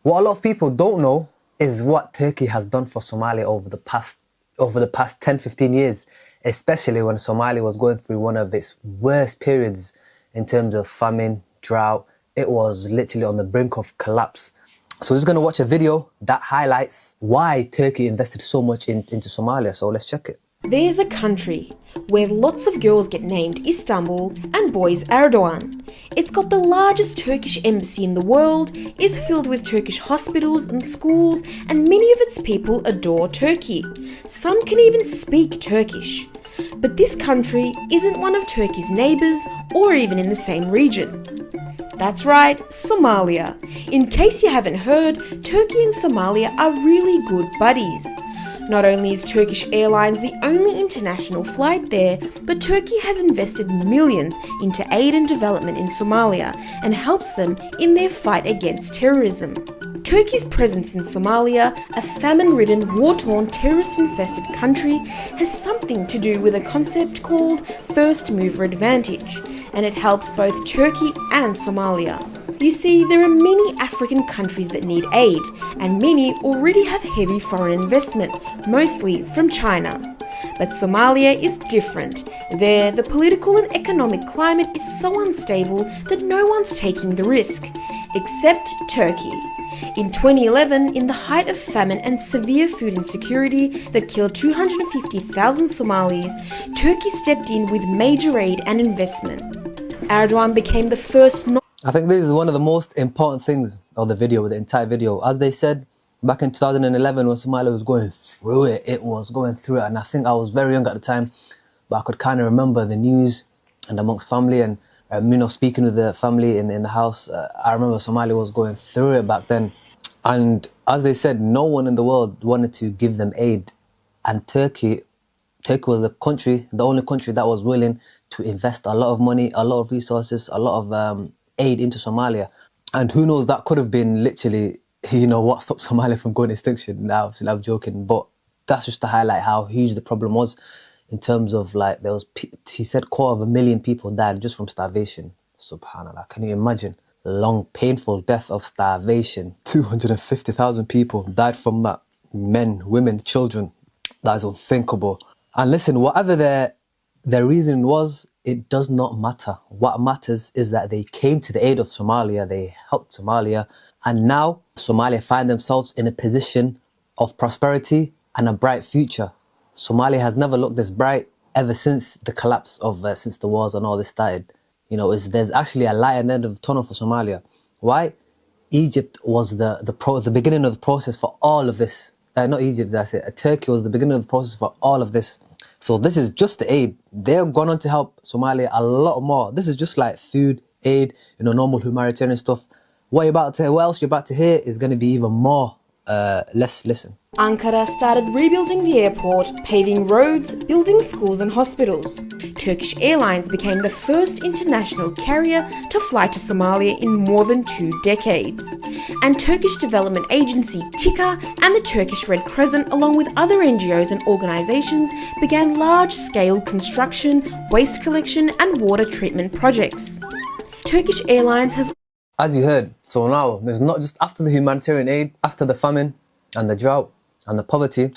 What a lot of people don't know is what Turkey has done for Somalia over the past 10, 15 years, especially when Somalia was going through one of its worst periods in terms of famine, drought. It was literally on the brink of collapse. So we're just going to watch a video that highlights why Turkey invested so much into Somalia. So let's check it. There's a country where lots of girls get named Istanbul and boys Erdogan. It's got the largest Turkish embassy in the world, is filled with Turkish hospitals and schools, and many of its people adore Turkey. Some can even speak Turkish. But this country isn't one of Turkey's neighbours or even in the same region. That's right, Somalia. In case you haven't heard, Turkey and Somalia are really good buddies. Not only is Turkish Airlines the only international flight there, but Turkey has invested millions into aid and development in Somalia and helps them in their fight against terrorism. Turkey's presence in Somalia, a famine-ridden, war-torn, terrorist-infested country, has something to do with a concept called first mover advantage, and it helps both Turkey and Somalia. You see, there are many African countries that need aid, and many already have heavy foreign investment, mostly from China. But Somalia is different. There, the political and economic climate is so unstable that no one's taking the risk, except Turkey. In 2011, in the height of famine and severe food insecurity that killed 250,000 Somalis, Turkey stepped in with major aid and investment. Erdogan became the first I think this is one of the most important things of the video, the entire video. As they said, back in 2011 when Somalia was going through it, and I think I was very young at the time, but I could kind of remember the news and amongst family and, speaking with the family in the house. I remember Somalia was going through it back then. And as they said, no one in the world wanted to give them aid. And Turkey was the only country that was willing to invest a lot of money, a lot of resources, a lot of aid into Somalia. And who knows, that could have been literally, what stopped Somalia from going extinction. Now, obviously, I'm joking, but that's just to highlight how huge the problem was in terms of he said 250,000 people died just from starvation. Subhanallah, can you imagine? Long, painful death of starvation. 250,000 people died from that. Men, women, children. That is unthinkable. And listen, whatever their reason was, it does not matter. What matters is that they came to the aid of Somalia, they helped Somalia, and now Somalia find themselves in a position of prosperity and a bright future. Somalia has never looked this bright ever since the collapse of, since the wars and all this started. There's actually a light at the end of the tunnel for Somalia. Why? Egypt was the beginning of the process for all of this. Not Egypt, that's it. Turkey was the beginning of the process for all of this. So this is just the aid. They've gone on to help Somalia a lot more. This is just like food, aid, normal humanitarian stuff. What else you're about to hear is going to be even more. Let's listen. Ankara started rebuilding the airport, paving roads, building schools and hospitals. Turkish Airlines became the first international carrier to fly to Somalia in more than 2 decades. And Turkish development agency TİKA and the Turkish Red Crescent, along with other NGOs and organisations, began large-scale construction, waste collection and water treatment projects. Turkish Airlines has... As you heard, so now there's not just after the humanitarian aid, after the famine and the drought and the poverty,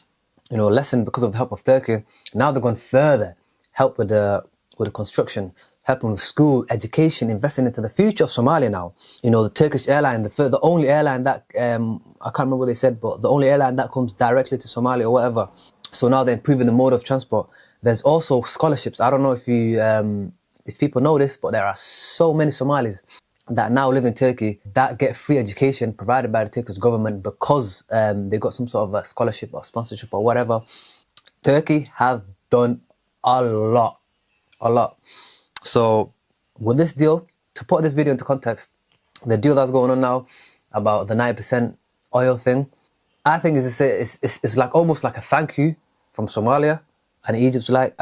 lessened because of the help of Turkey. Now they've gone further, help with the construction, helping with school, education, investing into the future of Somalia now. The Turkish airline, the only airline that, I can't remember what they said, but the only airline that comes directly to Somalia or whatever. So now they're improving the mode of transport. There's also scholarships. I don't know if people know this, but there are so many Somalis that now live in Turkey that get free education provided by the Turkish government because they got some sort of a scholarship or sponsorship or whatever. Turkey have done a lot. So with this deal, to put this video into context, the deal that's going on now about the 9% oil thing, I think it's like almost like a thank you from Somalia, and Egypt's like,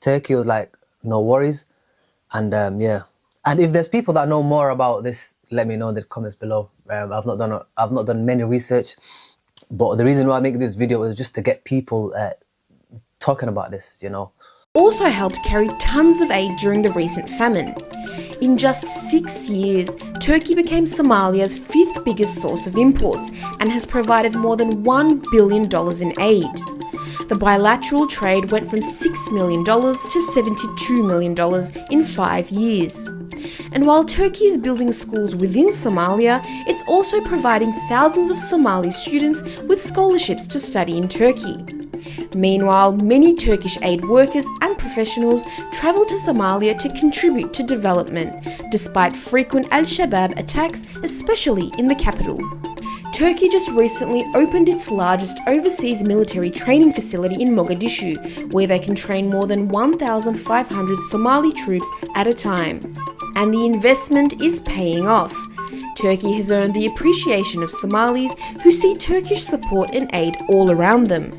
Turkey was like, no worries, and yeah. And if there's people that know more about this, let me know in the comments below. I've not done many research, but the reason why I make this video is just to get people talking about this, also helped carry tons of aid during the recent famine. In just 6 years, Turkey became Somalia's fifth biggest source of imports and has provided more than $1 billion in aid. The bilateral trade went from $6 million to $72 million in 5 years. And while Turkey is building schools within Somalia, it's also providing thousands of Somali students with scholarships to study in Turkey. Meanwhile, many Turkish aid workers and professionals travel to Somalia to contribute to development, despite frequent Al-Shabaab attacks, especially in the capital. Turkey just recently opened its largest overseas military training facility in Mogadishu, where they can train more than 1,500 Somali troops at a time. And the investment is paying off. Turkey has earned the appreciation of Somalis who see Turkish support and aid all around them.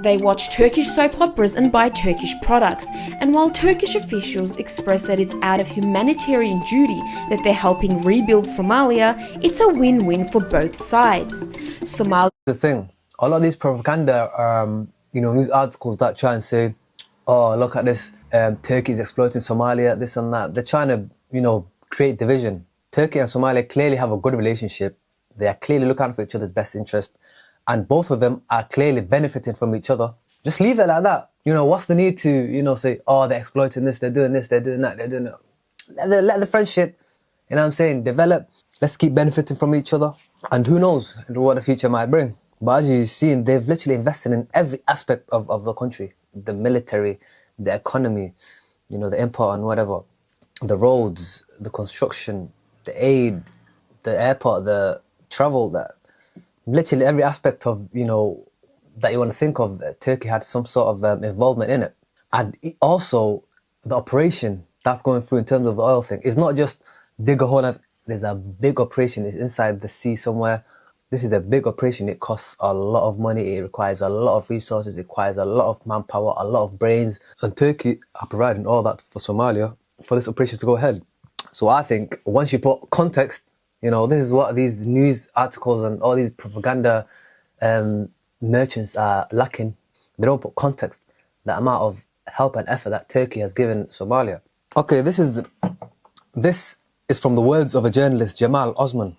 They watch Turkish soap operas and buy Turkish products, and while Turkish officials express that it's out of humanitarian duty that they're helping rebuild Somalia, it's a win-win for both sides. The thing, a lot of these propaganda, news articles that try and say, oh, look at this, Turkey is exploiting Somalia, this and that. They're trying to, create division. Turkey and Somalia clearly have a good relationship. They are clearly looking out for each other's best interest. And both of them are clearly benefiting from each other. Just leave it like that. What's the need to, say, oh, they're exploiting this, they're doing that, they're doing that. Let the friendship, develop. Let's keep benefiting from each other. And who knows what the future might bring. But as you've seen, they've literally invested in every aspect of the country. The military, the economy, the import and whatever. The roads, the construction, the aid, the airport, the travel, literally every aspect of, that you want to think of, Turkey had some sort of involvement in it. And also, the operation that's going through in terms of the oil thing, it's not just dig a hole. There's a big operation. It's inside the sea somewhere. This is a big operation. It costs a lot of money. It requires a lot of resources. It requires a lot of manpower, a lot of brains. And Turkey are providing all that for Somalia for this operation to go ahead. So I think once you put context, this is what these news articles and all these propaganda merchants are lacking. They don't put context, the amount of help and effort that Turkey has given Somalia. Okay, this is from the words of a journalist, Jamal Osman,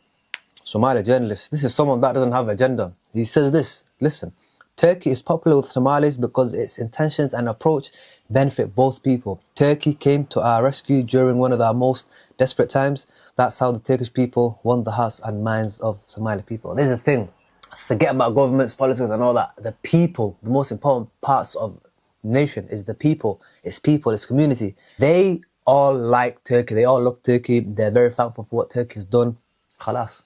Somali journalist. This is someone that doesn't have an agenda. He says this, listen, Turkey is popular with Somalis because its intentions and approach benefit both people. Turkey came to our rescue during one of our most desperate times. That's how the Turkish people won the hearts and minds of Somali people. This is the thing. Forget about governments, politics and all that. The people, the most important parts of nation is the people. It's community. They all like Turkey. They all love Turkey. They're very thankful for what Turkey's done. Khalas.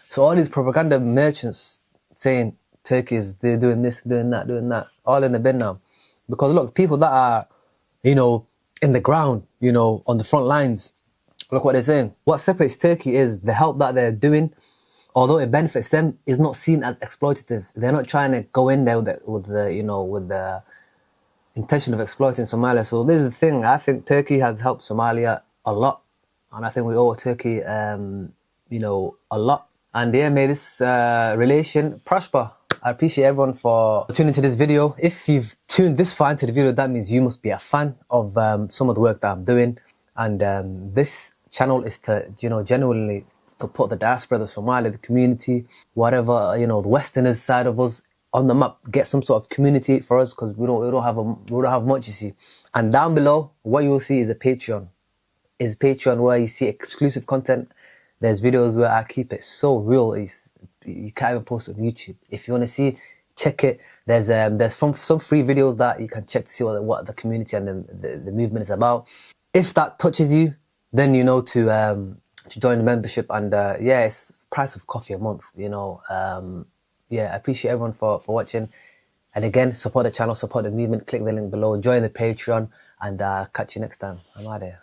So all these propaganda merchants saying they're doing this, doing that, all in the bin now. Because look, people that are, in the ground, on the front lines, look what they're saying. What separates Turkey is the help that they're doing, although it benefits them, is not seen as exploitative. They're not trying to go in there with the intention of exploiting Somalia. So this is the thing. I think Turkey has helped Somalia a lot. And I think we owe Turkey, a lot. And yeah, may this relation prosper. I appreciate everyone for tuning to this video. If you've tuned this far into the video, that means you must be a fan of some of the work that I'm doing. And this channel is to, genuinely to put the diaspora, the Somali, the community, whatever, the Westerners side of us on the map, get some sort of community for us, because we don't have much, you see. And down below, what you will see is a Patreon. Is Patreon where you see exclusive content. There's videos where I keep it so real. You can't even post it on YouTube. If you want to see, check it. There's some free videos that you can check to see what the community and the movement is about. If that touches you, then to join the membership. And it's the price of coffee a month. I appreciate everyone for watching. And again, support the channel, support the movement. Click the link below, join the Patreon, and catch you next time. I'm out here.